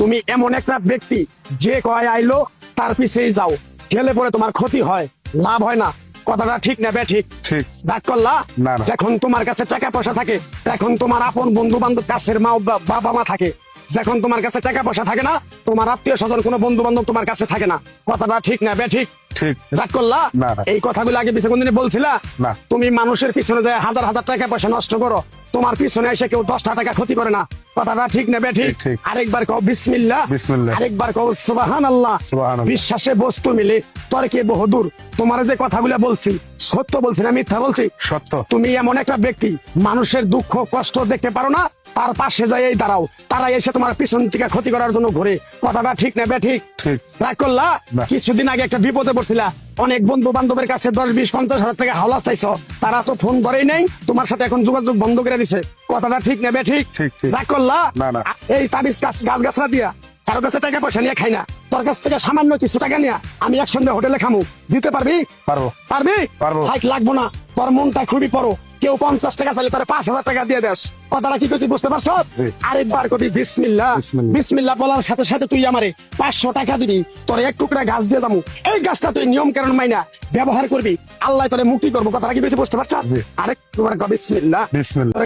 তুমি এমন একটা ব্যক্তি যে কয় আইলো তার পিছেই যাও, গেলে পরে তোমার ক্ষতি হয়, লাভ হয় না। কথাটা ঠিক না ঠিক? ঠিক। ডাক করলা না, না। যখন তোমার কাছে টাকা পয়সা থাকে তখন তোমার আপন বন্ধু বান্ধব, কাছের মা বাবা মা থাকে। যখন তোমার কাছে টাকা পয়সা থাকে না, তোমার আত্মীয় স্বজন কোনো বন্ধু বান্ধব তোমার কাছে থাকে না। কথাটা ঠিক না ঠিক? ঠিক। রাগ করলা? না, না। এই কথাগুলো আগে পিছনে কোনদিন বলছিলা? না। তুমি মানুষের পিছনে যায় হাজার হাজার টাকা পয়সা নষ্ট করো, তোমার পিছনে এসে কেউ 10টা টাকা ক্ষতি করে না। কথাটা ঠিক না ঠিক? ঠিক। আরেকবার কও বিসমিল্লাহ, বিসমিল্লাহ। আরেকবার কও সুবহানাল্লাহ। সুবহানাল্লাহ। বিশ্বাসে বস্তু মিলে তর্কে বহুদূর। তোমার যে কথাগুলো বলছি সত্য বলছি না মিথ্যা বলছি? সত্য। তুমি এমন একটা ব্যক্তি, মানুষের দুঃখ কষ্ট দেখতে পারো না, তার পাশে যাই দাঁড়াও, তারা এসে তোমার পিছন থেকে ক্ষতি করার জন্য ঘুরে। কথাটা ঠিক না ঠিক? ঠিক। রাগ করলা? না। কিছুদিন আগে একটা বিপদে পড়ছিলা, অনেক বন্ধু বান্ধবের কাছে 10-20-50 হাজার টাকা হাওলা চাইছো, তারা তো ফোন করেই নেই, তোমার সাথে এখন যোগাযোগ বন্ধ করে দিছে। কথাটা ঠিক না ঠিক? ঠিক, ঠিক। রাগ করলা? না, না। এই তাবিজ গাছ গাছরা দিয়া কারো কাছে টাকা পয়সা নিয়ে খাই না, তোর কাছ থেকে সামান্য কিছু টাকা নিয়ে আমি একসঙ্গে হোটেলে খামু, দিতে পারবি? পারবো। পারবি? পারবো। হাইট লাগবো না, তোর মনটা খুবই বড়। কেউ 50 টাকা চাইলে তোর 5,000 টাকা দিয়ে দেস। কথাটা কি করছি বুঝতে পারছ? জি। আরেকবার কবি বিসমিল্লাহ। বিসমিল্লাহ। বিসমিল্লাহ বলার সাথে সাথে তুই আমারে 500 টাকা দিবি, তোর এক টুকরা গাছ দিয়ে যাবো। এই গাছটা তুই নিয়ম কারণ মাইনা ব্যবহার করবি, আল্লাহ তোরে মুক্তি করবো। কথাটা কি করছি বুঝতে পারছ? জি। আরেকবার কবি বিসমিল্লাহ। বিসমিল্লাহ।